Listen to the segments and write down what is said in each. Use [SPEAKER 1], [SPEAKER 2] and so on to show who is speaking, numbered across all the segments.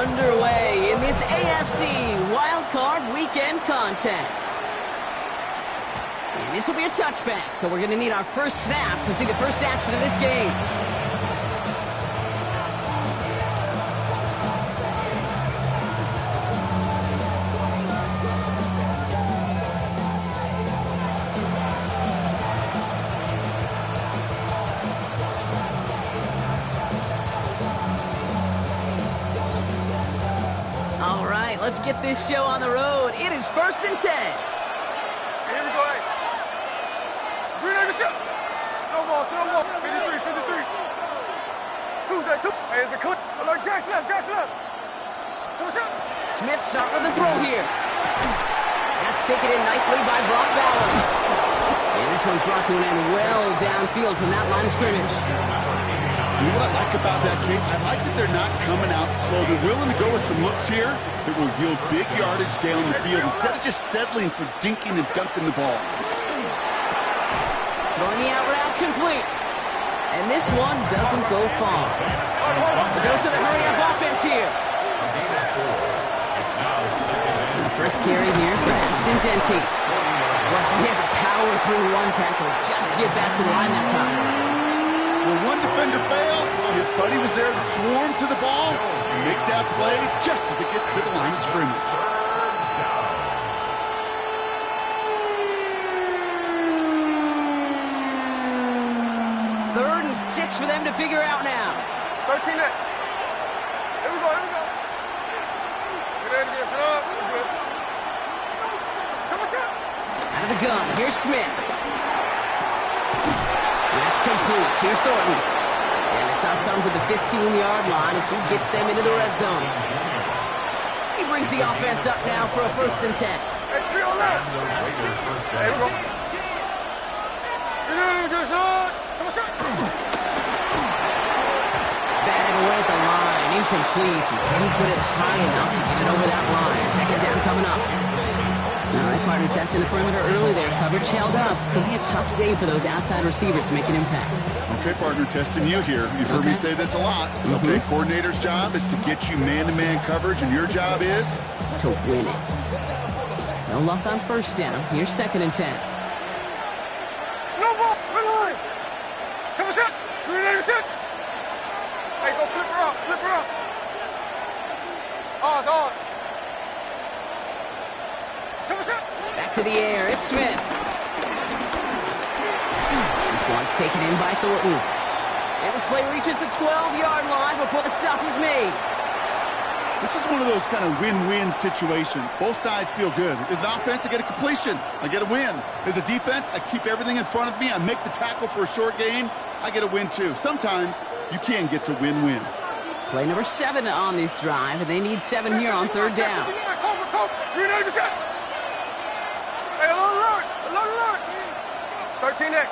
[SPEAKER 1] underway in this AFC Wildcard Weekend contest. And this will be a touchback, so we're going to need our first snap to see the first action of this game. All right, let's get this show on the road. It is 1st and 10.
[SPEAKER 2] Here we go, hey. Green Acres shot. No ball, 53. Tuesday, two. Hey, it's a clip. Alert, Jackson left. Come on, shot.
[SPEAKER 1] Smith start with the throw here. That's taken in nicely by Brock Bowers. And this one's brought to an end well downfield from that line of scrimmage.
[SPEAKER 3] You know what I like about that kick? I like that they're not coming out slow. They're willing to go with some looks here that will yield big yardage down the field instead of just settling for dinking and dunking the ball.
[SPEAKER 1] Throwing the out route complete. And this one doesn't go far. A dose of the hurry-up offense here. The first carry here for Ashton Genty. Well, he had to power through one tackle just to get back to the line that time.
[SPEAKER 3] When one defender failed, his buddy was there to swarm to the ball and make that play just as it gets to the line of scrimmage.
[SPEAKER 1] Third and 6 for them to figure out now.
[SPEAKER 2] 13 next. Here we go. Get ready to get shut up. We're good. Come on, shot.
[SPEAKER 1] Out of the gun, here's Smith. That's complete. Here's Thornton. And the stop comes at the 15-yard line as he gets them into the red zone. He brings the offense up now for a 1st and 10.
[SPEAKER 2] Hey, 3 on left. Here we go. Get ready to get shot. Come on, shot.
[SPEAKER 1] Batted away at the line. Incomplete. He didn't put it high enough to get it over that line. 2nd down coming up. All right, partner testing the perimeter early there. Coverage held up. Could be a tough day for those outside receivers to make an impact.
[SPEAKER 3] Okay, partner, testing you here. You've heard me say this a lot. Okay, coordinator's job is to get you man-to-man coverage, and your job is?
[SPEAKER 1] To win it. No luck on 1st down. Here's 2nd and 10.
[SPEAKER 2] No ball. Run line. Come on, shot. Green Acres shot. Hey, go flip her up. Ours.
[SPEAKER 1] Back to the air, it's Smith. This one's taken in by Thornton. And this play reaches the 12-yard line before the stop is made.
[SPEAKER 3] This is one of those kind of win-win situations. Both sides feel good. As an offense, I get a completion. I get a win. As a defense, I keep everything in front of me. I make the tackle for a short gain. I get a win, too. Sometimes, you can get to win-win.
[SPEAKER 1] Play number 7 on this drive, and they need 7 here on 3rd down.
[SPEAKER 2] Green Acres shot. Hey, alert. 13 next.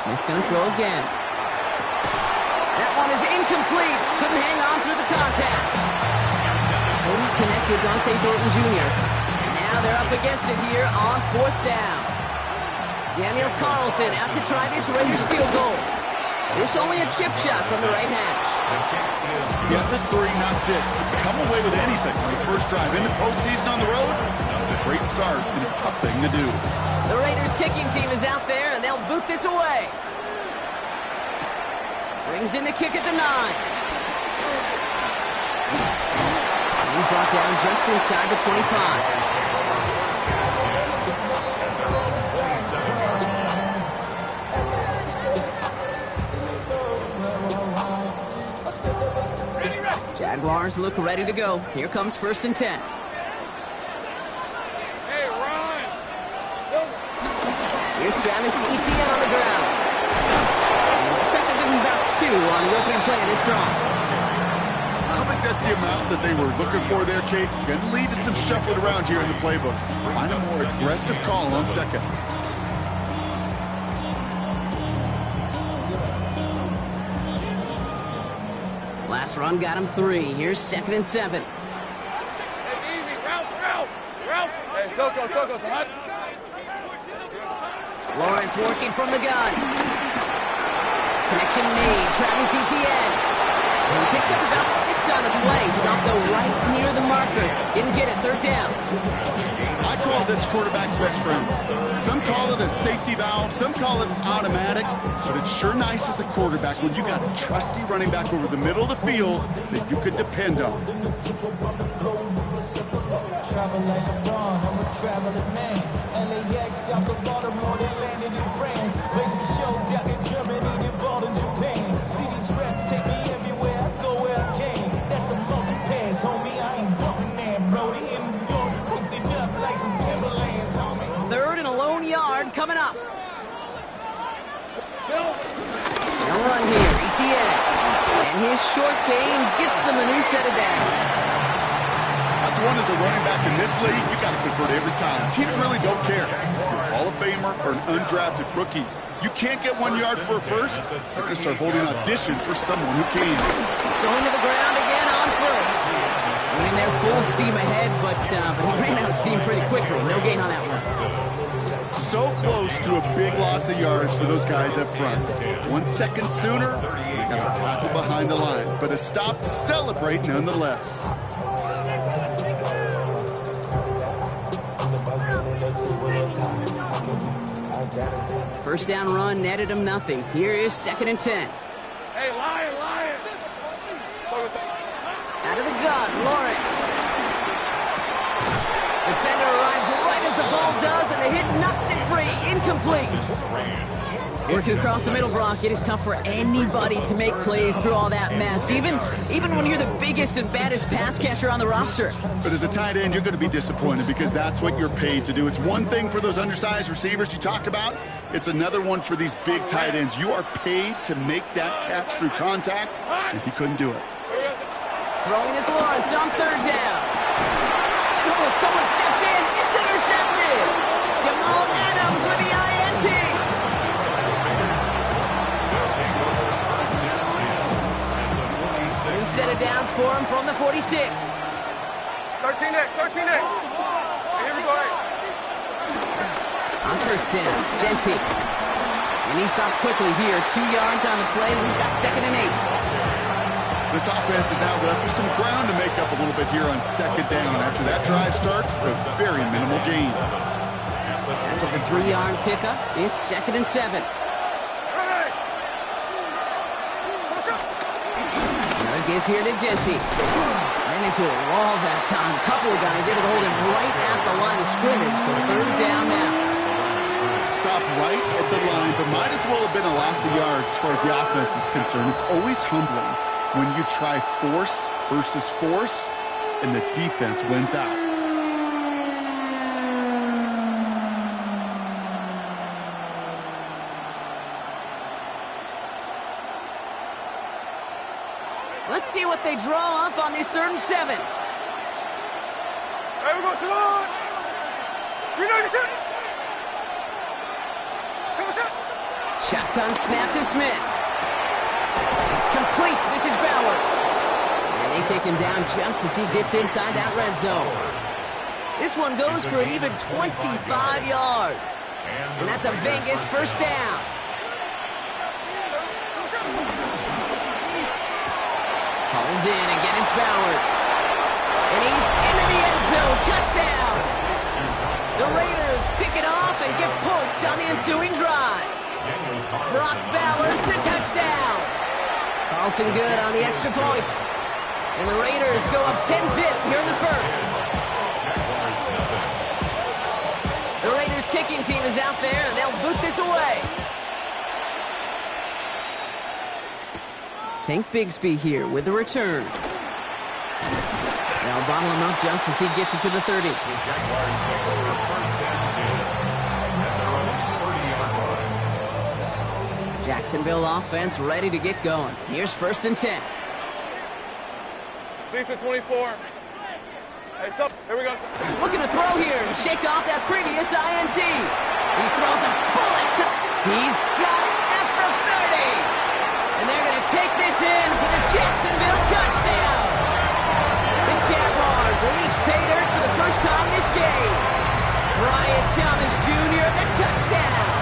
[SPEAKER 1] Smith's going to throw again. That one is incomplete. Couldn't hang on through the contact. Couldn't connect with Dante Thornton Jr. And now they're up against it here on 4th down. Daniel Carlson out to try this Raiders field goal. This only a chip shot from the right hash.
[SPEAKER 3] Yes, it's 3, not 6, but to come away with anything on the first drive in the postseason on the road, it's a great start and a tough thing to do.
[SPEAKER 1] The Raiders kicking team is out there, and they'll boot this away. Brings in the kick at the 9. He's brought down just inside the 25. Jaguars look ready to go. Here comes 1st and 10.
[SPEAKER 2] Hey, run.
[SPEAKER 1] Here's Travis Etienne on the ground. Looks like they're getting about 2 on the opening play of this drive.
[SPEAKER 3] I don't think that's the amount that they were looking for there, Kate. Going to lead to some shuffling around here in the playbook. Find a more aggressive call on 2nd.
[SPEAKER 1] Last run got him 3. Here's 2nd and 7.
[SPEAKER 2] Hey, easy. Ralph. Hey, Soko, son.
[SPEAKER 1] Lawrence working from the gun. Connection made. Travis Etienne. And he picks up about 6 on the play. Stopped though right near the marker. Didn't get it. Third down.
[SPEAKER 3] I call this quarterback's best friend. Some call it a safety valve, some call it automatic, but it's sure nice as a quarterback when you got a trusty running back over the middle of the field that you can depend on.
[SPEAKER 4] Travel like a bomb, I'm a traveling man. LAX, out the Baltimore, they landed in France. Basic shows out in Germany, involved in Japan. See these reps take me everywhere, I go where I can. That's the monkey pass, homie, I ain't walking there, Brody. In New York, hooked it up like some Timberlands, homie.
[SPEAKER 1] Third and a lone yard coming up. No run here, ETN. And his short game gets them a new set of downs.
[SPEAKER 3] That's one as a running back in this league, you got to convert every time. Teams really don't care. If you're a Hall of Famer or an undrafted rookie, you can't get 1 yard for a first, you're going to start holding auditions for someone who can.
[SPEAKER 1] Going to the ground again on first. Winning there full steam ahead, but he ran out of steam pretty quickly. No gain on that one.
[SPEAKER 3] So close to a big loss of yards for those guys up front. 1 second sooner, they got a tackle behind the line, but a stop to celebrate nonetheless.
[SPEAKER 1] First down run netted him nothing. Here is 2nd and 10.
[SPEAKER 2] Hey, Lion!
[SPEAKER 1] Out of the gun, Lawrence. Defender arrives right as the ball does, and the hit knocks it free. Incomplete. Working across the middle, Brock, it is tough for anybody to make plays through all that mess, even when you're the biggest and baddest pass catcher on the roster.
[SPEAKER 3] But as a tight end, you're going to be disappointed because that's what you're paid to do. It's one thing for those undersized receivers you talked about. It's another one for these big tight ends. You are paid to make that catch through contact, and he couldn't do it.
[SPEAKER 1] Throwing is Lawrence on 3rd down. Oh, someone stepped in. It's intercepted. Jamal Adams with the INT. New set of downs for him from the 46.
[SPEAKER 2] 13X. Hey, here we go.
[SPEAKER 1] On 1st down, Genty. And he stopped quickly here. 2 yards on the play. We've got 2nd and 8.
[SPEAKER 3] This offense is now left with some ground to make up a little bit here on 2nd down. After that drive starts, a very minimal gain.
[SPEAKER 1] After the 3-yard pickup, it's 2nd and 7. Another give here to Genty. Ran into a wall that time. A couple of guys able to hold him right at the line of scrimmage. So 3rd down now.
[SPEAKER 3] Stopped right at the line, but might as well have been a loss of yards as far as the offense is concerned. It's always humbling when you try force versus force, and the defense wins out.
[SPEAKER 1] Let's see what they draw up on this 3rd and 7.
[SPEAKER 2] Hey, we go, Salon! We know you shoot!
[SPEAKER 1] Shotgun snap to Smith. It's complete. This is Bowers. And they take him down just as he gets inside that red zone. This one goes for an even 25 yards. And that's a Vegas 1st down. Hauled in, again it's Bowers. And he's into the end zone. Touchdown. The Raiders pick it off and get points on the ensuing drive. Brock Bowers, the touchdown. Carlson good on the extra point. And the Raiders go up 10-zip here in the 1st. The Raiders kicking team is out there, and they'll boot this away. Tank Bigsby here with the return. They'll bottle him up just as he gets it to the 30. Jacksonville offense ready to get going. Here's 1st and 10.
[SPEAKER 2] Lisa 24. Hey, so, here we go.
[SPEAKER 1] Looking to throw here and shake off that previous INT. He throws a bullet to... He's got it at the 30. And they're going to take this in for the Jacksonville touchdown. The Jaguars reach pay dirt for the first time this game. Brian Thomas Jr., the touchdown.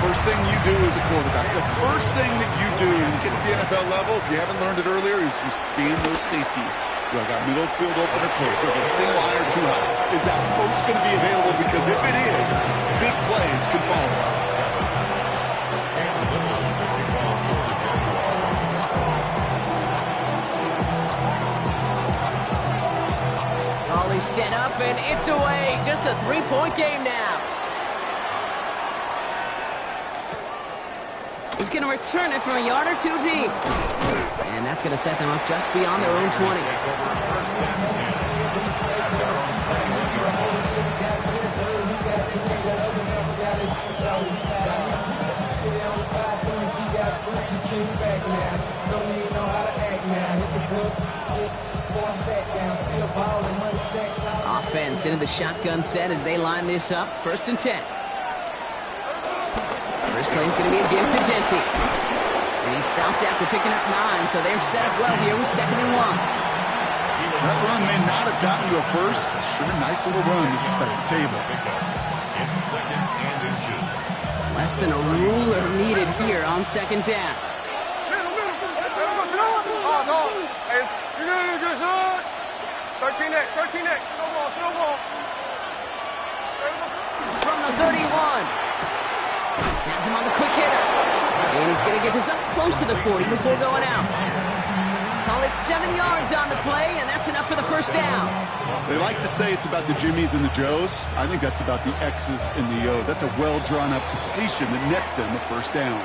[SPEAKER 3] For first thing you do as a quarterback, the first thing that you do when you get to the NFL level, if you haven't learned it earlier, is you scan those safeties. Do I got middle field open or close? Or get single high or too high? Is that post going to be available? Because if it is, big plays can follow.
[SPEAKER 1] Volley set up, and it's away. Just a three-point game now. He's going to return it from a yard or two deep. And that's going to set them up just beyond their own 20. Offense into the shotgun set as they line this up. 1st and 10. First play is going to be a give to Genty. And he stopped after picking up 9, so they're set up well here with 2nd and 1.
[SPEAKER 3] That run may not have gotten you a first, but sure a nice little run to set the table.
[SPEAKER 5] It's 2nd and inches.
[SPEAKER 1] Less than a ruler needed here on 2nd down.
[SPEAKER 2] Hey, you got a good shot. 13X, 13X. No ball.
[SPEAKER 1] From the 31. Has him on the quick hitter. And he's going to get this up close to the 40 before going out. Call it 7 yards on the play, and that's enough for the 1st down.
[SPEAKER 3] They like to say it's about the Jimmies and the Joes. I think that's about the X's and the O's. That's a well-drawn-up completion that nets them a 1st down.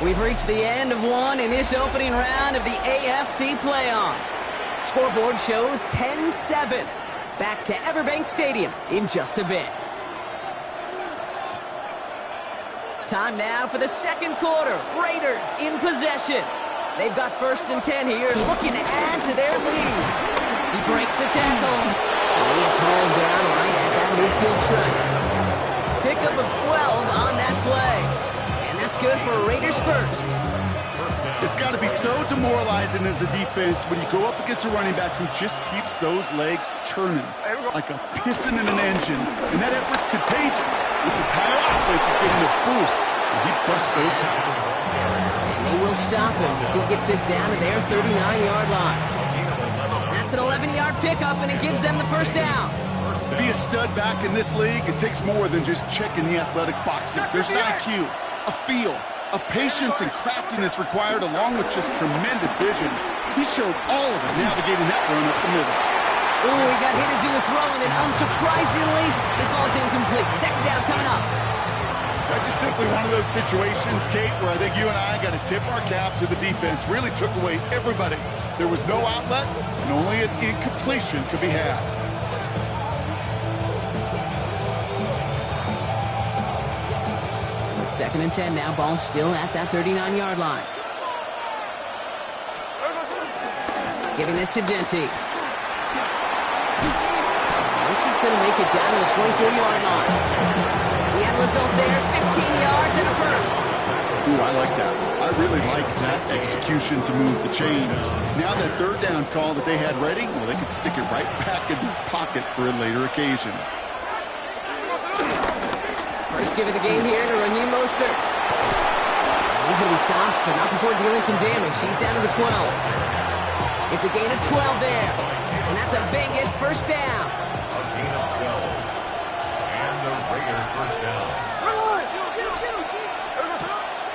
[SPEAKER 1] We've reached the end of one in this opening round of the AFC playoffs. Scoreboard shows 10-7. Back to Everbank Stadium in just a bit. Time now for the 2nd quarter. Raiders in possession. They've got 1st and 10 here, looking to add to their lead. He breaks the tackle. And he is hauled down right at that midfield stripe. Pickup of 12 on that play. And that's good for Raiders 1st.
[SPEAKER 3] It's got to be so demoralizing as a defense when you go up against a running back who just keeps those legs churning like a piston in an engine. And that effort's contagious. This entire offense is getting a boost, and he busts those tackles.
[SPEAKER 1] And they will stop him as he gets this down to their 39-yard line. That's an 11-yard pickup, and it gives them the 1st down.
[SPEAKER 3] To be a stud back in this league, it takes more than just checking the athletic boxes. There's an IQ, a feel, a patience and craftiness required, along with just tremendous vision. He showed all of it navigating that run up the middle.
[SPEAKER 1] Ooh, he got hit as he was throwing, and unsurprisingly, it falls incomplete. 2nd down coming up.
[SPEAKER 3] That's just simply one of those situations, Kate, where I think you and I got to tip our caps to the defense. Really took away everybody. There was no outlet, and only an incompletion could be had.
[SPEAKER 1] So it's 2nd and 10 now. Ball still at that 39-yard line. Giving this to Genty. This is going to make it down to the 24-yard line. The end result there, 15 yards and a 1st.
[SPEAKER 3] Ooh, I like that. I really like that execution to move the chains. Now that 3rd down call that they had ready, well, they could stick it right back in the pocket for a later occasion.
[SPEAKER 1] First give of the game here to Raheem Mostert. He's going to be stopped, but not before dealing some damage. He's down to the 12. It's a gain of 12 there. And that's a Vegas 1st down.
[SPEAKER 5] A gain of 12. And the Raiders 1st down.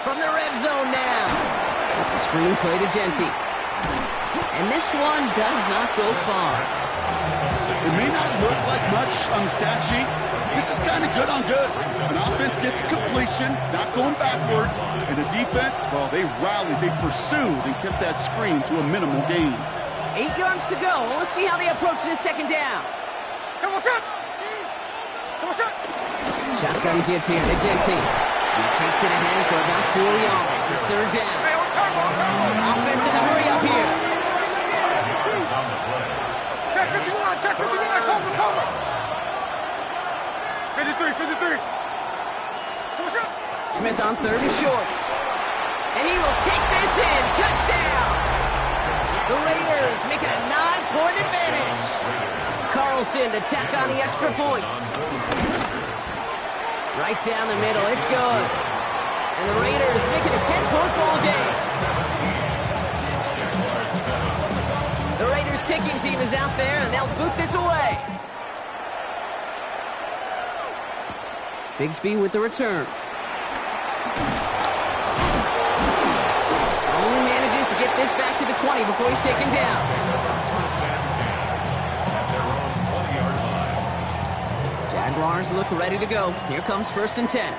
[SPEAKER 1] From the red zone now. It's a screen play to Genty. And this one does not go far.
[SPEAKER 3] It may not look like much on the stat sheet. This is kind of good on good. An offense gets completion, not going backwards, and the defense, well, they rallied, they pursued, and kept that screen to a minimal gain.
[SPEAKER 1] 8 yards to go. Well, let's see how they approach this 2nd down. Shotgun give here to Genty. He takes it ahead for about 4 yards. It's 3rd down. Offense in the hurry up here.
[SPEAKER 5] On the play.
[SPEAKER 2] Check 51, cover. 53.
[SPEAKER 1] Smith on 3rd and short. And he will take this in. Touchdown. The Raiders make it a 9-point advantage. Carlson to tack on the extra point. Right down the middle. It's good. And the Raiders make it a 10-point ball game. The Raiders kicking team is out there, and they'll boot this away. Bigsby with the return. Only manages to get this back to the 20 before he's taken down. Jaguars look ready to go. Here comes 1st and 10.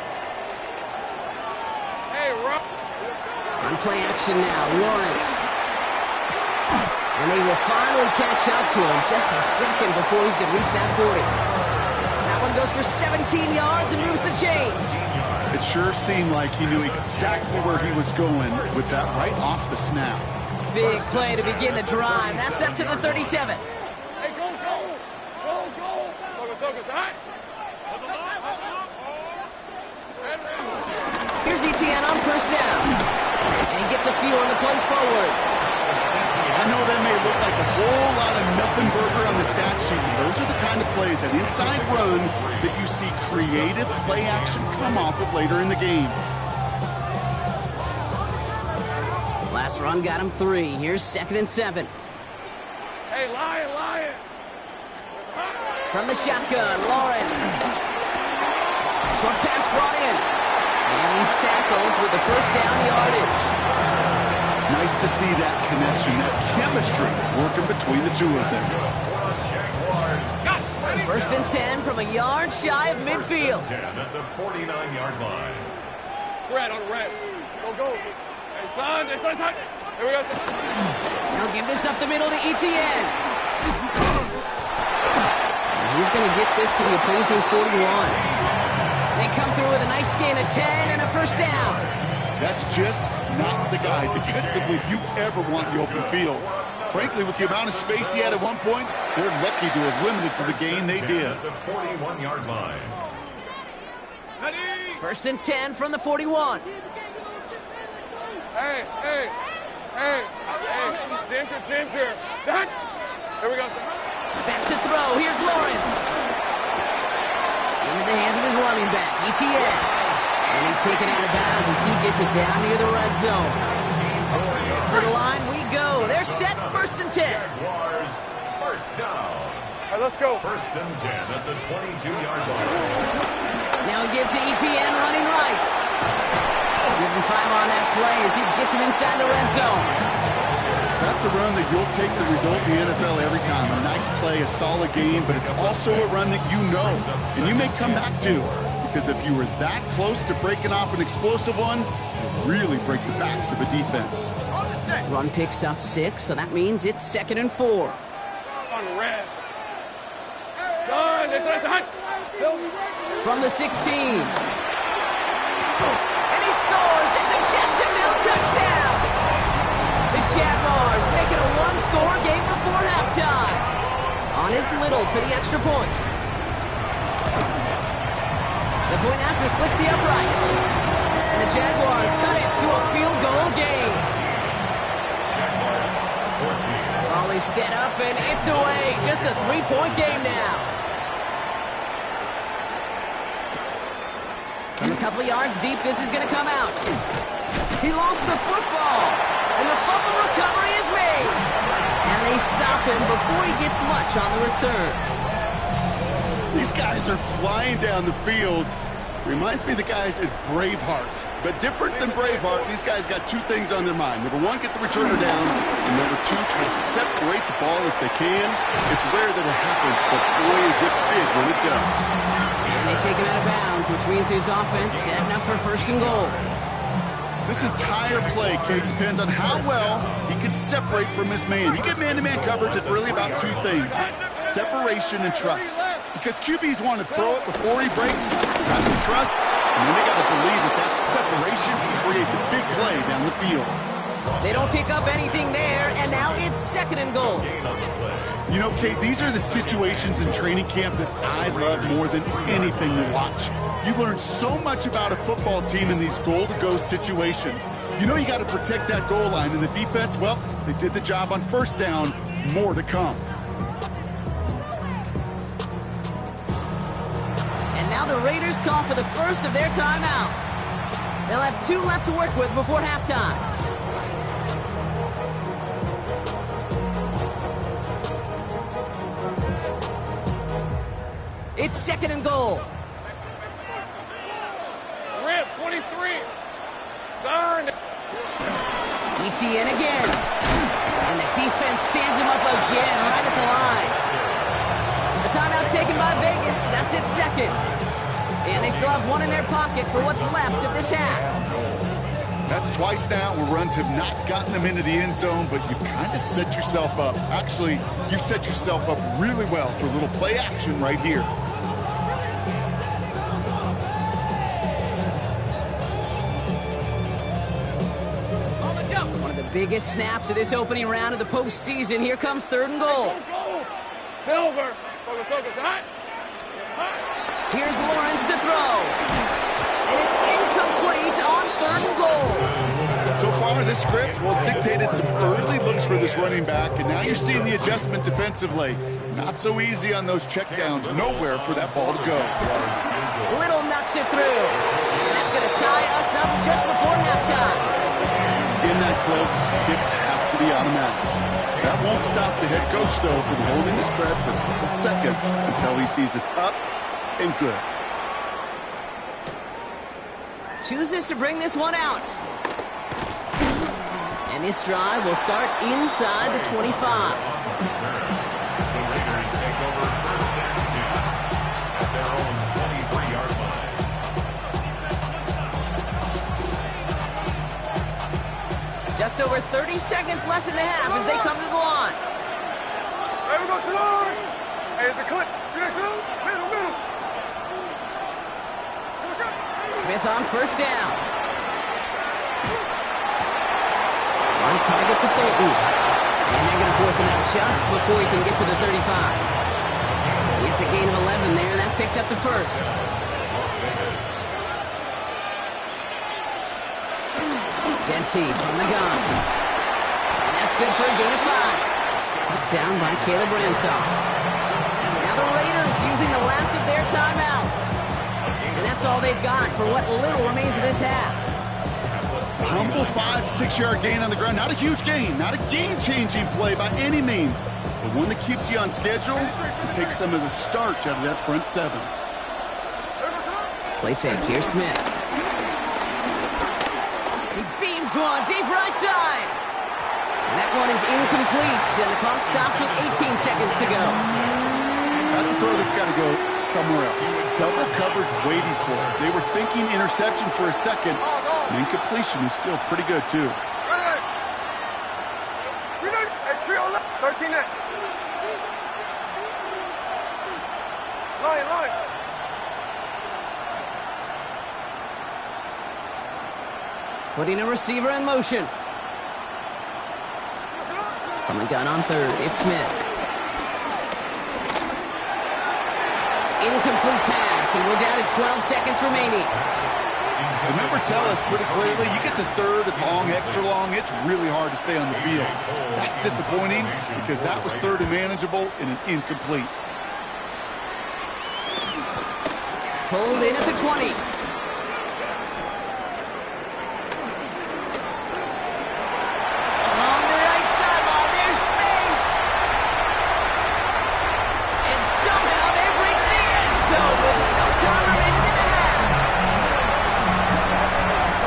[SPEAKER 1] On play action now, Lawrence. And they will finally catch up to him just a second before he could reach that 40. That one goes for 17 yards and moves the chains.
[SPEAKER 3] It sure seemed like he knew exactly where he was going with that right off the snap.
[SPEAKER 1] Big play to begin the drive. That's up to the 37.
[SPEAKER 2] Hey, go! Focus, all right?
[SPEAKER 1] Here's ETN on 1st down. And he gets a few on the plays forward.
[SPEAKER 3] I know that may look like a whole lot of nothing burger on the stat sheet. Those are the kind of plays, that inside run, that you see creative play action come off of later in the game.
[SPEAKER 1] Last run got him 3. Here's 2nd and 7.
[SPEAKER 2] Hey, Lion!
[SPEAKER 1] From the shotgun, Lawrence. Short pass brought in. And he's tackled with the 1st down yardage.
[SPEAKER 3] Nice to see that connection, that chemistry working between the two of them.
[SPEAKER 1] 1st and 10 from a yard shy of midfield.
[SPEAKER 5] 10 at the 49-yard line.
[SPEAKER 2] Red on the red. Go. Hey, son. Here we go, son.
[SPEAKER 1] Now give this up the middle to ETN. He's going to get this to the opposing 41. They come through with a nice gain of 10 and a 1st down.
[SPEAKER 3] That's just not the guy defensively you ever want in the open field. Frankly, with the amount of space he had at one point, they're lucky to have limited to the gain they did.
[SPEAKER 5] At the 41-yard line.
[SPEAKER 1] 1st and 10 from the 41.
[SPEAKER 2] Hey. Ginger. Done. Here we go, son.
[SPEAKER 1] Back to throw. Here's Lawrence. Into the hands of his running back, ETN. And he's taken out of bounds as he gets it down near the red zone. To the line we go. They're set, 1st and 10.
[SPEAKER 5] Jaguars, 1st down.
[SPEAKER 2] All right, let's go.
[SPEAKER 5] 1st and 10 at the 22-yard line.
[SPEAKER 1] Now give to ETN running right. Give him 5 on that play as he gets him inside the red zone.
[SPEAKER 3] That's a run that you'll take the result in the NFL every time. A nice play, a solid game, but it's also a run that you know and you may come back to. Because if you were that close to breaking off an explosive one, you really break the backs of a defense.
[SPEAKER 1] Run picks up 6, so that means it's 2nd and 4.
[SPEAKER 2] On the red. Son.
[SPEAKER 1] From the 16. And he scores. It's a Jacksonville touchdown. The Jaguars make it a 1-score game before halftime. On his Little for the extra point. The point after splits the upright. And the Jaguars cut it to a field goal game. Ball is set up and it's away. Just a 3-point game now. From a couple of yards deep, this is going to come out. He lost the football. And the fumble recovery is made. And they stop him before he gets much on the return.
[SPEAKER 3] These guys are flying down the field. Reminds me of the guys at Braveheart. But different than Braveheart, these guys got 2 things on their mind. Number 1, get the returner down. And number 2, try to separate the ball if they can. It's rare that it happens, but boy, is it big when it does.
[SPEAKER 1] And they take him out of bounds, which means his offense setting up for 1st and goal.
[SPEAKER 3] This entire play, Kate, depends on how well he can separate from his man. You get man-to-man coverage, it's really about 2 things. Separation and trust. Because QBs want to throw it before he breaks. That's the trust. And then they got to believe that that separation can create the big play down the field.
[SPEAKER 1] They don't pick up anything there, and now it's 2nd and goal.
[SPEAKER 3] You know, Kate, these are the situations in training camp that I love more than anything to watch. You learn so much about a football team in these goal-to-go situations. You know you got to protect that goal line, and the defense, well, they did the job on 1st down. More to come. And
[SPEAKER 1] now the Raiders call for the first of their timeouts. They'll have 2 left to work with before halftime. It's 2nd and goal.
[SPEAKER 2] Rip, 23. Darn.
[SPEAKER 1] ETN again. And the defense stands him up again right at the line. A timeout taken by Vegas. That's its 2nd. And they still have 1 in their pocket for what's left of this half.
[SPEAKER 3] That's twice now where runs have not gotten them into the end zone, but you've kind of set yourself up. Actually, you've set yourself up really well for a little play action right here.
[SPEAKER 1] One of the biggest snaps of this opening round of the postseason. Here comes 3rd and goal.
[SPEAKER 2] Silver. Focus. Hot.
[SPEAKER 1] Here's Lawrence to throw. And it's incomplete on 3rd and goal.
[SPEAKER 3] So far, this script, well, it's dictated some early looks for this running back, and now you're seeing the adjustment defensively. Not so easy on those checkdowns. Nowhere for that ball to go.
[SPEAKER 1] Little knocks it through. And that's going to tie us up just before halftime.
[SPEAKER 3] In that close, kicks have to be automatic. That won't stop the head coach, though, from holding the spread for a couple seconds until he sees it's up and good.
[SPEAKER 1] Chooses to bring this one out. And this drive will start inside the 25.
[SPEAKER 5] The Raiders take over 1st and 2 at their own 23-yard line.
[SPEAKER 1] Just over 30 seconds left in the half as they come to the line.
[SPEAKER 2] Hey, we go to the line. Hey, it's a clip. You next to the middle.
[SPEAKER 1] Smith on 1st down. On target to Fulton. And they're going to force him out just before he can get to the 35. It's a gain of 11 there. That picks up the 1st. Genty from the gun. And that's good for a gain of 5. Down by Caleb Ransaw. Now the Raiders using the last of their timeouts. And that's all they've got for what little remains of this half.
[SPEAKER 3] Humble 5-6-yard gain on the ground. Not a huge gain, not a game-changing play by any means, but one that keeps you on schedule and takes some of the starch out of that front 7.
[SPEAKER 1] Play fake, here's Smith. He beams one deep right side. And that one is incomplete, and the clock stops with 18 seconds to go.
[SPEAKER 3] That's a throw that's got to go somewhere else. Double coverage waiting for it. They were thinking interception for a second. And incompletion is still pretty good, too.
[SPEAKER 2] Hey, trio left. 13 net. Line.
[SPEAKER 1] Putting a receiver in motion. From the gun on 3rd, it's Smith. Incomplete pass, and we're down to 12 seconds remaining.
[SPEAKER 3] The numbers tell us pretty clearly, you get to 3rd and long, extra long, it's really hard to stay on the field. That's disappointing because that was 3rd and manageable and an incomplete.
[SPEAKER 1] Pulled in at the 20. Along the right sideline, there's space. And somehow they've reached the end zone with no time remaining in the half.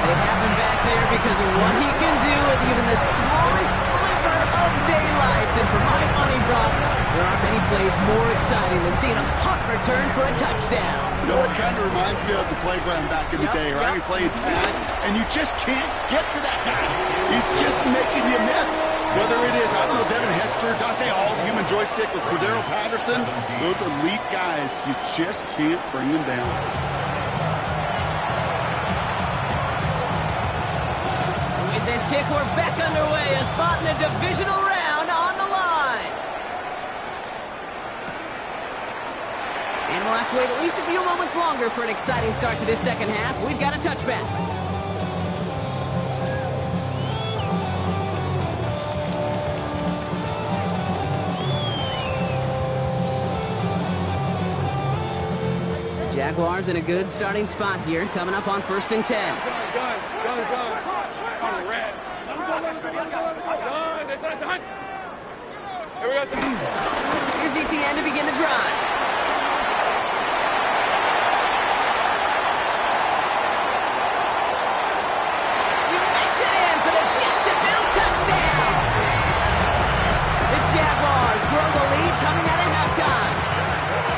[SPEAKER 1] They have him back there because of what he can do with even the smallest sliver of daylight. And for my money, Brock, there aren't many plays more exciting than seeing a punt return for a touchdown.
[SPEAKER 3] You know, it kind of reminds me of the playground back in the day, right? You play tag, and you just can't get to that guy. He's just making you miss. Whether it is, I don't know, Devin Hester, Dante Hall, the human joystick, or Cordero Patterson, those elite guys, you just can't bring them down.
[SPEAKER 1] With this kick, we're back underway. A spot in the divisional round on the line. And we'll have to wait at least a few moments longer for an exciting start to this second half. We've got a touchback. Jaguars in a good starting spot here, coming up on 1st and 10.
[SPEAKER 2] Gun. On the red. Gun. That's a hunt. Here we go.
[SPEAKER 1] Here's ETN to begin the drive. He makes it in for the Jacksonville touchdown. The Jaguars grow the lead coming out of halftime.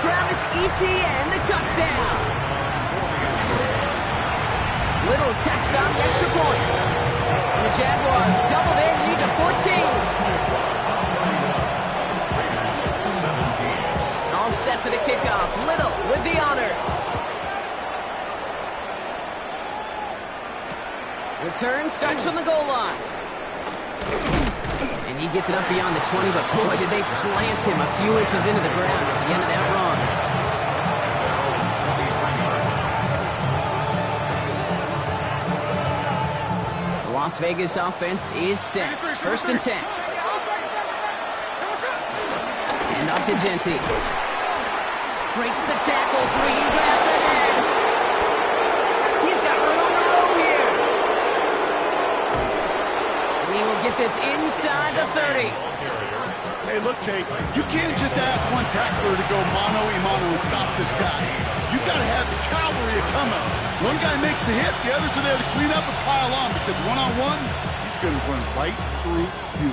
[SPEAKER 1] Travis Etienne, the touchdown. Little tacks on the extra point. And the Jaguars double their lead to 14. All set for the kickoff. Little with the honors. Return starts from the goal line. And he gets it up beyond the 20, but boy, did they plant him a few inches into the ground at the end of that run. The Las Vegas offense is set. 1st and 10. And up to Genty. Breaks the tackle. Green grass ahead. He's got room to roam here. And he will get this inside the 30.
[SPEAKER 3] Hey, look, Kate, you can't just ask one tackler to go mano-a-mano and stop this guy. You got to have the cavalry coming. One guy makes a hit, the others are there to clean up and pile on, because one-on-one, he's going to run right through you.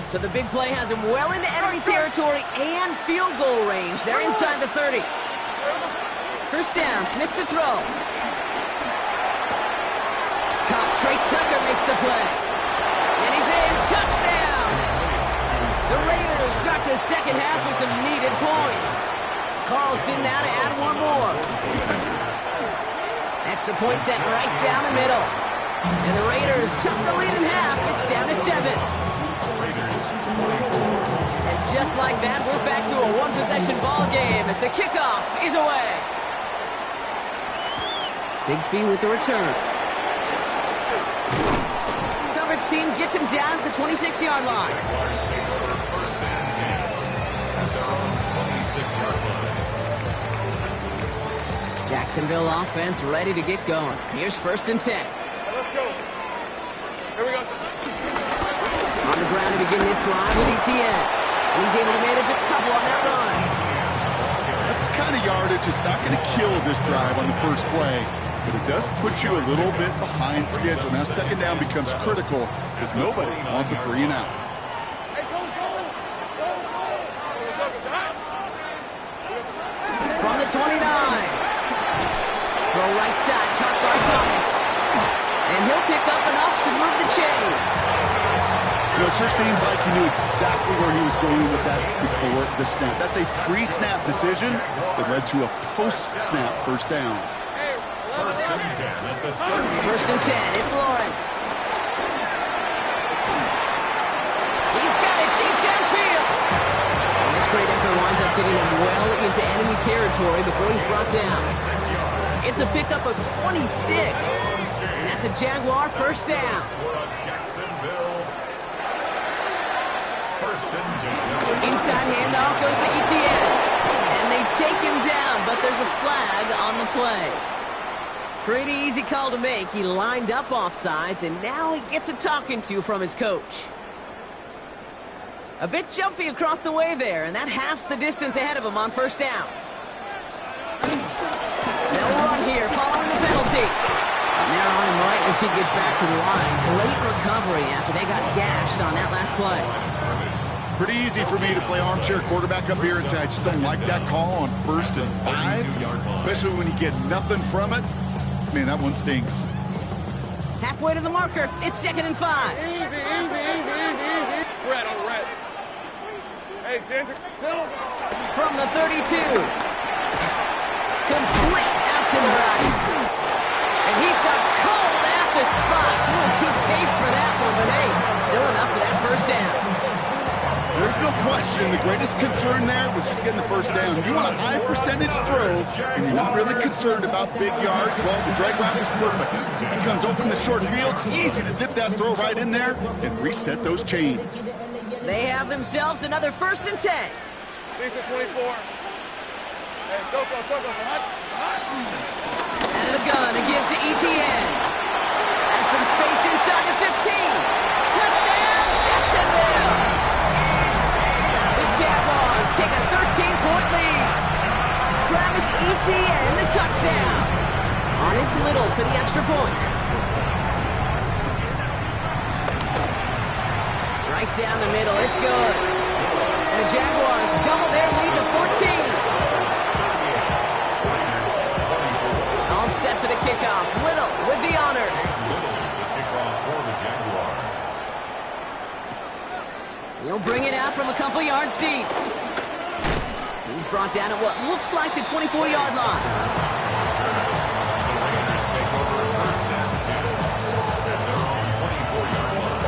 [SPEAKER 1] So the big play has him well into enemy territory and field goal range. They're inside the 30. 1st down, Smith to throw. Cop Trey Tucker makes the play. And he's in. Touchdown! The Raiders start the second half with some needed points. Carlson now to add one more. Extra point set right down the middle. And the Raiders chop the lead in half. It's down to 7. And just like that, we're back to a one-possession ball game as the kickoff is away. Bigsby with the return. Coverage team gets him down at the 26-yard line. Jacksonville offense ready to get going. Here's 1st and 10.
[SPEAKER 2] Let's go. Here we go.
[SPEAKER 1] On the ground to begin this drive with ETN. He's able to manage a couple on that run.
[SPEAKER 3] That's the kind of yardage. It's not going to kill this drive on the first play, but it does put you a little bit behind schedule. Now 2nd down becomes critical because nobody wants a 3 and out.
[SPEAKER 2] Hey, go.
[SPEAKER 1] From the 29. Throw right side, caught by Thomas. And he'll pick up enough to move the chains.
[SPEAKER 3] You know, it sure seems like he knew exactly where he was going with that before the snap. That's a pre-snap decision that led to a post-snap 1st down.
[SPEAKER 5] 1st and 10 at the 30.
[SPEAKER 1] 1st and 10, it's Lawrence. He's got it deep downfield. And this great effort winds up getting him well into enemy territory before he's brought down. It's a pickup of 26. And that's a Jaguar 1st down.
[SPEAKER 5] Jacksonville. 1st and 10.
[SPEAKER 1] Inside handoff goes to ETN. And they take him down, but there's a flag on the play. Pretty easy call to make. He lined up offsides, and now he gets a talking to from his coach. A bit jumpy across the way there, and that halves the distance ahead of him on 1st down. They'll run here following the penalty. And they're on him right as he gets back to the line. Great recovery after they got gashed on that last play.
[SPEAKER 3] Pretty easy for me to play armchair quarterback up here and say I just don't like that call on 1st and 5, especially when you get nothing from it. Man, that one stinks.
[SPEAKER 1] Halfway to the marker. It's 2nd and 5.
[SPEAKER 2] Easy. Red on red. Hey, Ginger, settle.
[SPEAKER 1] From the 32. Complete out to the right. And he's got cold at the spot. We'll keep paid for that one, but hey, still enough for that 1st down.
[SPEAKER 3] There's no question the greatest concern there was just getting the 1st down. You want a high percentage throw, and you're not really concerned about big yards. Well, the drag route was perfect. He comes open the short field. It's easy to zip that throw right in there and reset those chains.
[SPEAKER 1] They have themselves another 1st and 10.
[SPEAKER 2] Lisa 24. Hey, Soko,
[SPEAKER 1] Out of the gun, a give to ETN. Has some space inside the 15. Touchdown, Jacksonville! The Jaguars take a 13-point lead. Travis Etienne, the touchdown. On his Little for the extra point. Right down the middle, it's good. And the Jaguars double their lead to 14. All set for the kickoff. Little with the honors.
[SPEAKER 5] The kickoff for the Jaguars.
[SPEAKER 1] He'll bring it out from a couple yards deep. He's brought down at what looks like the 24-yard line.
[SPEAKER 5] The Raiders take over first and 10 at their own 24-yard line.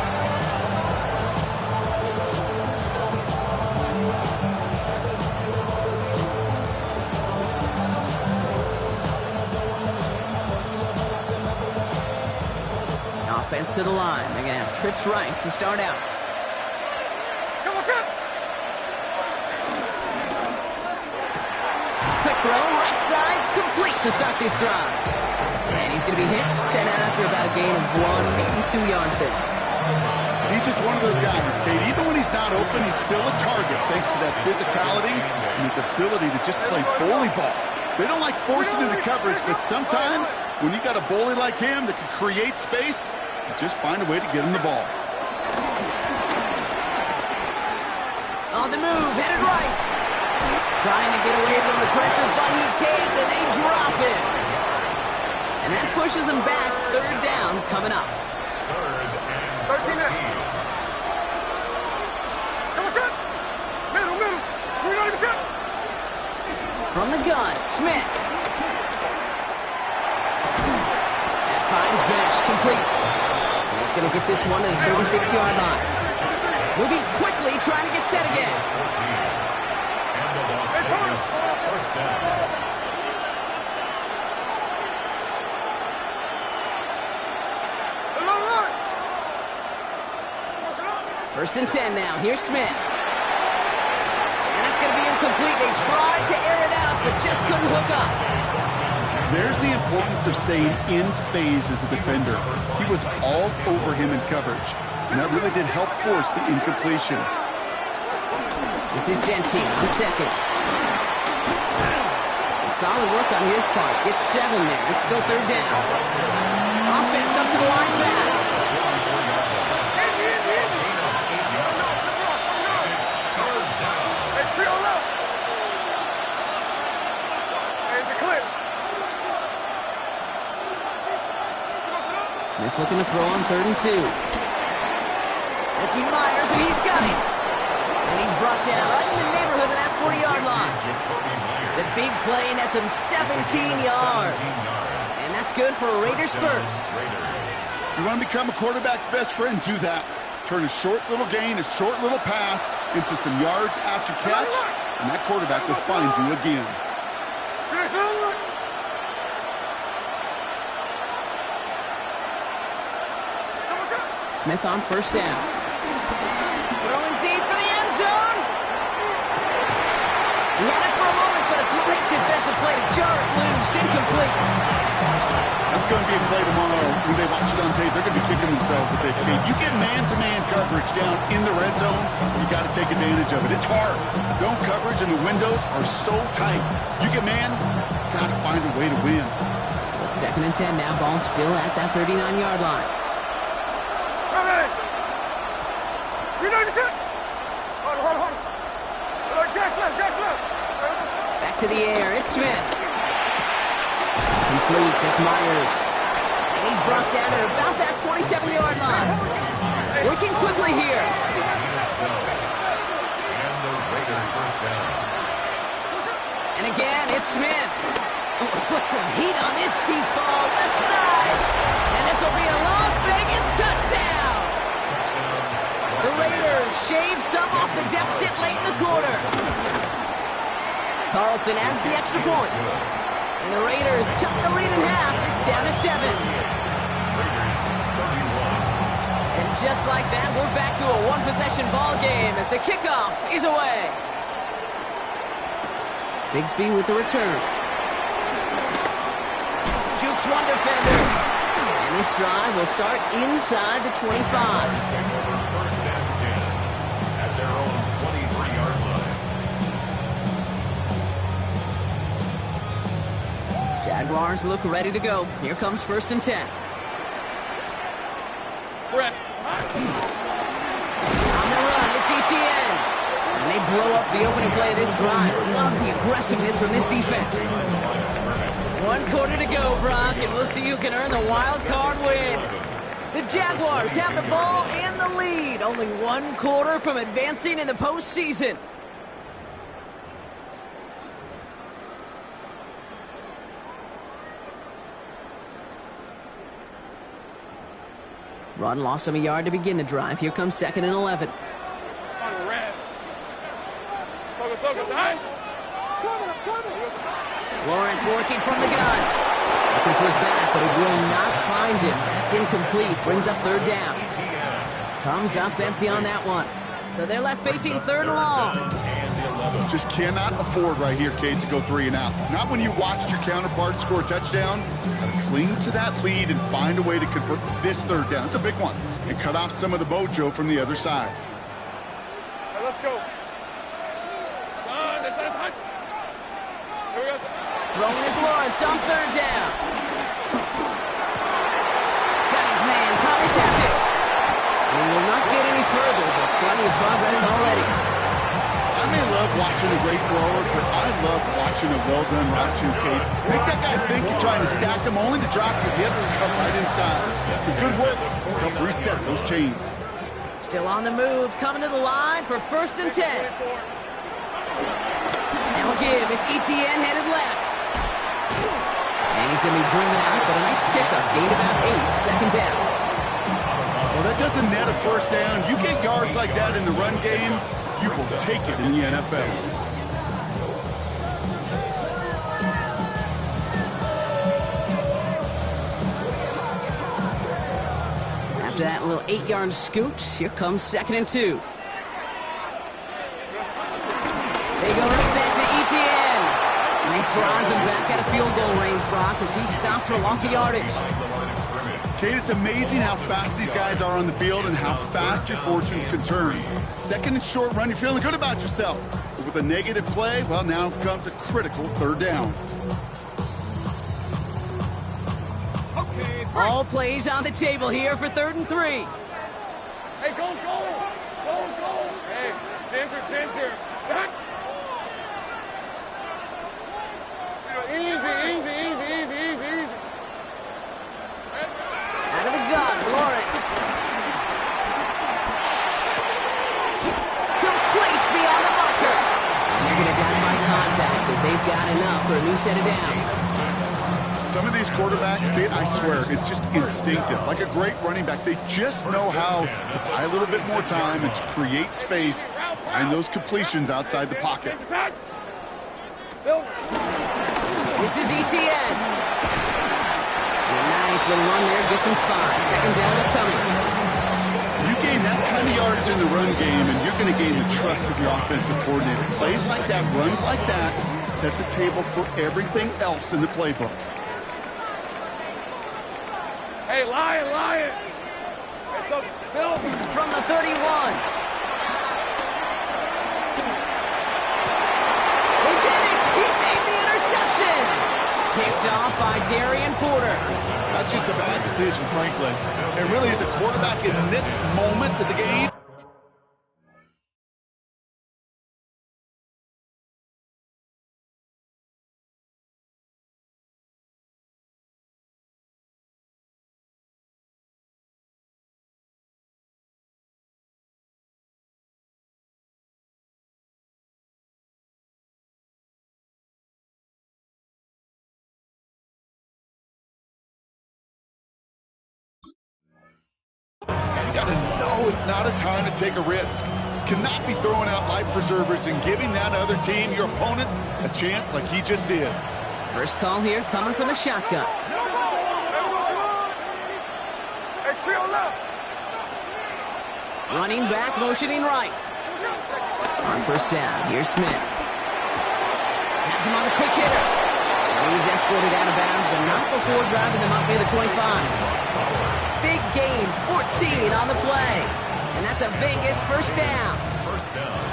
[SPEAKER 1] Offense to the line. They're going to have trips right to start out. Quick throw, right side, complete to start this drive. And he's going to be hit, sent out after about a gain of 1, maybe 2 yards there.
[SPEAKER 3] He's just one of those guys, Kate. Even when he's not open, he's still a target thanks to that physicality and his ability to just play bully ball. They don't like forcing into coverage, but sometimes when you got a bully like him that can create space, you just find a way to get him the ball.
[SPEAKER 1] On the move, headed right. Trying to get away from the pressure, but he can't, and they drop it. And that pushes them back. Third down coming up.
[SPEAKER 5] Third and 13.
[SPEAKER 2] Middle. We're not even set.
[SPEAKER 1] From the gun, Smith. That finds Mesh, complete. And he's going to get this one to the 36-yard line. Moving quickly, trying to get set again.
[SPEAKER 5] First down.
[SPEAKER 1] First and 10 now. Here's Smith. And that's going to be incomplete. They tried to air it out, but just couldn't hook up.
[SPEAKER 3] There's the importance of staying in phase as a defender. He was all over him in coverage, and that really did help force the incompletion.
[SPEAKER 1] This is Gentine on second. Solid work on his part. Gets 7 there. It's still third down. Offense up to the line fast. Smith looking to throw on 3rd and 2. Ricky Myers, and he's got it. And he's brought down right in the neighborhood of that 40-yard line. The big play nets him 17 yards. And that's good for Raiders first.
[SPEAKER 3] You want to become a quarterback's best friend, do that. Turn a short little gain, a short little pass into some yards after catch, and that quarterback will find you again.
[SPEAKER 1] Smith on first down. Throwing deep for the end zone. He had it for a moment, but a great defensive play to jar it loose. Incomplete.
[SPEAKER 3] That's going to be a play tomorrow. When they watch it on tape, they're going to be kicking themselves a bit. You get man-to-man coverage down in the red zone, you got to take advantage of it. It's hard. Zone coverage and the windows are so tight. You get man, got to find a way to win.
[SPEAKER 1] So it's 2nd and 10 now. Ball still at that 39-yard line. Back to the air, it's Smith. Complete, it's Myers. And he's brought down at about that 27-yard line. Working quickly here.
[SPEAKER 5] And the Raiders first down.
[SPEAKER 1] And again, it's Smith. Oh, put some heat on this deep ball, left side. And this will be a Las Vegas touchdown. The Raiders shave some off the deficit late in the quarter. Carlson adds the extra point. And the Raiders chop the lead in half. It's down to 7.
[SPEAKER 5] Raiders 31.
[SPEAKER 1] And just like that, we're back to a one-possession ball game as the kickoff is away. Bigsby with the return. one defender. And this drive will start inside the 25.
[SPEAKER 5] Take over first and 10 at their own 23-yard line.
[SPEAKER 1] Jaguars look ready to go. Here comes first and 10.
[SPEAKER 2] Brett.
[SPEAKER 1] On the run, it's ETN. And they blow up the opening play of this drive. Love the aggressiveness from this defense. 1 quarter to go, Brock, and we'll see who can earn the wild card win. The Jaguars have the ball and the lead. Only 1 quarter from advancing in the postseason. Run lost him a yard to begin the drive. Here comes 2nd and 11. Lawrence working from the gun. Looking for his back, but it will not find him. That's incomplete. Brings up 3rd down. Comes up empty on that one. So they're left facing 3rd and long.
[SPEAKER 3] Just cannot afford right here, Cade, to go 3 and out. Not when you watched your counterpart score a touchdown. Gotta cling to that lead and find a way to convert this 3rd down. It's a big one. And cut off some of the mojo from the other side.
[SPEAKER 2] Hey, let's go.
[SPEAKER 1] Throwing his Lawrence on 3rd down. Got his man. Thomas has it. We will not get any further, but plenty of progress already.
[SPEAKER 3] I may love watching a great thrower, but I love watching a well-done route too, Kate. Make that guy think you're trying to stack him only to drop your hips and come right inside. Some good work to help reset those chains.
[SPEAKER 1] Still on the move, coming to the line for first and 10. Now give, it's ETN headed left. And he's going to be driven out, but a nice pickup. Gain about 8, 2nd down.
[SPEAKER 3] Well, that doesn't net a first down. You get yards like that in the run game, you will take it in the NFL.
[SPEAKER 1] After that little 8-yard scoot, here comes 2nd and 2. They go right back to ETN. And this drives him back out of field goal range, Brock, as he stopped for loss of yardage.
[SPEAKER 3] Kate, it's amazing how fast these guys are on the field and how fast your fortunes can turn. 2nd and short run, you're feeling good about yourself. But with a negative play, well, now comes a critical 3rd down.
[SPEAKER 1] All plays on the table here for 3rd and 3.
[SPEAKER 2] Hey, go. Hey, Ginger. Back. Easy.
[SPEAKER 1] Out of the gun, Lawrence. Complete beyond the marker. And they're going to down by contact as they've got enough for a new set of downs.
[SPEAKER 3] Some of these quarterbacks, Kate, I swear, it's just instinctive. Like a great running back, they just know how to buy a little bit more time and to create space to find those completions outside the pocket.
[SPEAKER 1] This is ETN. A nice little run there, gets him 5. 2nd down upcoming.
[SPEAKER 3] You gain that kind of yardage in the run game, and you're going to gain the trust of your offensive coordinator. Plays like that, runs like that, set the table for everything else in the playbook.
[SPEAKER 2] Hey, Lion. Hey,
[SPEAKER 1] From the 31. He did it! He made the interception! Picked off by Darian Porter.
[SPEAKER 3] That's just a bad decision, frankly. It really is a quarterback in this moment of the game. You got to know it's not a time to take a risk. Cannot be throwing out life preservers and giving that other team, your opponent, a chance like he just did.
[SPEAKER 1] First call here coming from the shotgun.
[SPEAKER 2] Hey, trio left.
[SPEAKER 1] Running back, motioning right. On first down, here's Smith. Has him on the quick hitter. He's escorted out of bounds, but not before driving them up near the 25. Big gain, 14 on the play. And that's a Vegas first down.
[SPEAKER 5] First down.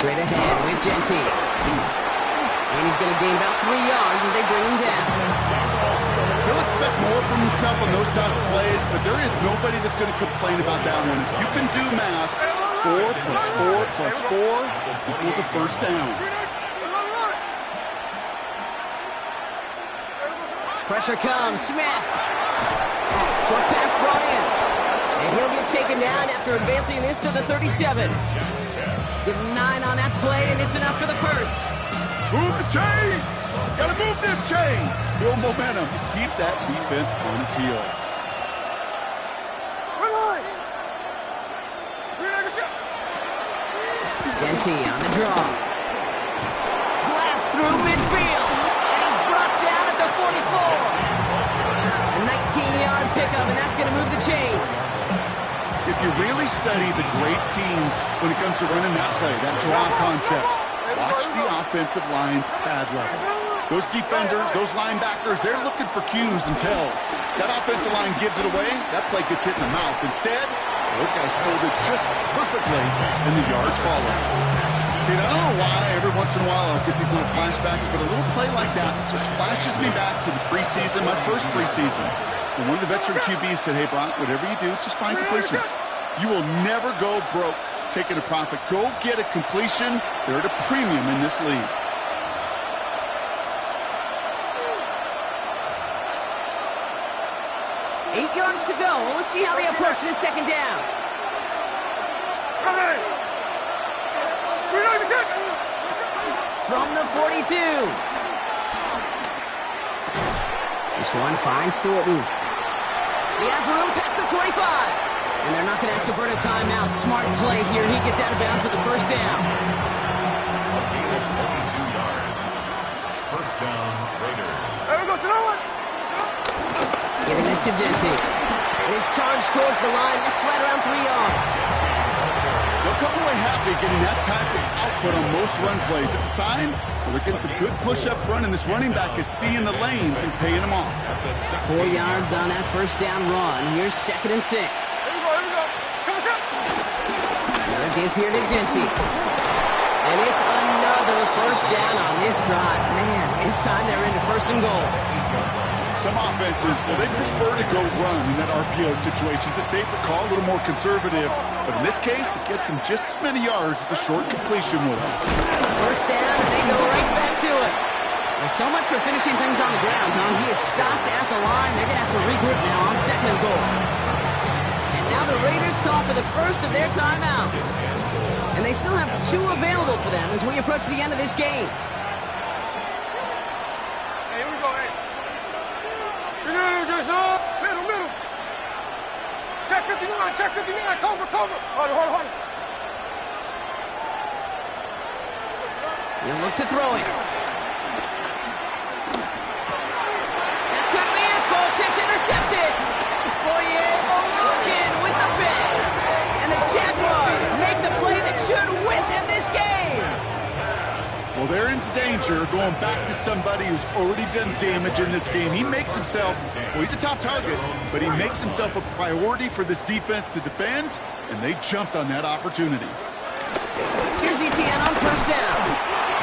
[SPEAKER 1] Straight ahead with Genty. And he's going to gain about 3 yards as they bring him down.
[SPEAKER 3] He'll expect more from himself on those type of plays, but there is nobody that's going to complain about that one. If you can do math, 4 plus 4 plus 4 equals a first down.
[SPEAKER 1] Pressure comes. Smith. Short pass brought in. And he'll get taken down after advancing this to the 37. Give him 9 on that play, and it's enough for the first.
[SPEAKER 3] Move the chains! Got to move them chains! Build momentum to keep that defense on its heels.
[SPEAKER 1] Genty on the draw. Blast through midfield. And he's brought down at the 44. A 19-yard pickup, and that's going to move the chains.
[SPEAKER 3] If you really study the great teams when it comes to running that play, that draw concept, watch the offensive line's pad level. Those defenders, those linebackers, they're looking for cues and tells. That offensive line gives it away, that play gets hit in the mouth. Instead, those guys sold it just perfectly, and the yards follow. I don't know why every once in a while I'll get these little flashbacks, but a little play like that just flashes me back to the preseason, my first preseason. And one of the veteran QBs said, hey, Brock, whatever you do, just find completions. You will never go broke taking a profit. Go get a completion. They're at a premium in this league.
[SPEAKER 1] Eight yards to go. Well, let's see how they approach this second down. From the 42. This one finds Thornton. He has room past the 25. And they're not going to have to burn a timeout. Smart play here. He gets out of bounds with the first down.
[SPEAKER 5] A gain of 22 yards. First down, Raiders.
[SPEAKER 1] Giving this to Genty. His charge towards the line. That's right around 3 yards.
[SPEAKER 3] They'll come away happy getting that type of output on most run plays. It's a sign that they're getting some good push up front, and this running back is seeing the lanes and paying them off.
[SPEAKER 1] 4 yards on that first down run. Here's 2nd and 6. Another give here to Genty. And it's another first down on this drive. Man, this time they're into 1st and goal.
[SPEAKER 3] Some offenses, well, they prefer to go run in that RPO situation. It's a safer call, a little more conservative. But in this case, it gets them just as many yards as a short completion will.
[SPEAKER 1] First down, and they go right back to it. There's so much for finishing things on the ground, huh? He is stopped at the line. They're going to have to regroup now on 2nd and goal. And now the Raiders call for the first of their timeouts. And they still have 2 available for them as we approach the end of this game.
[SPEAKER 2] Middle. Check 59, cover. Hold.
[SPEAKER 1] He'll look to throw it. That could be it, folks. It's intercepted. Fourier looking with the pick. And the Jaguars make the play that should win them this game.
[SPEAKER 3] Well, they're in danger going back to somebody who's already done damage in this game. He makes himself, well, he's a top target, but he makes himself a priority for this defense to defend, and they jumped on that opportunity.
[SPEAKER 1] Here's ETN on first down.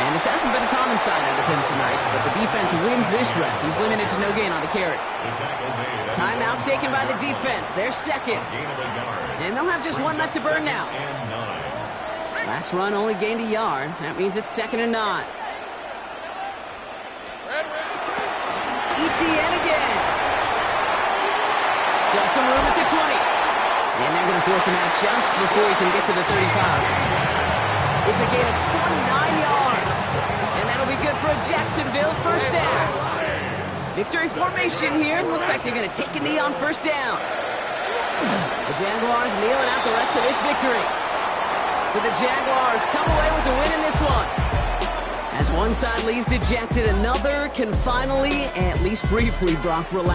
[SPEAKER 1] And this hasn't been a common side out of him tonight, but the defense wins this rep. He's limited to no gain on the carry. Timeout taken by the defense. They're second. And they'll have just 1 left to burn now. Last run only gained a yard. That means it's 2nd and 9. ETN again. Still some room at the 20. And they're going to force him out just before he can get to the 35. It's a gain of 29 yards. And that'll be good for a Jacksonville first down. Victory formation here. Looks like they're going to take a knee on first down. The Jaguars kneeling out the rest of this victory. So the Jaguars come away with a win in this one. As one side leaves dejected, another can finally, at least briefly, Brock, relax.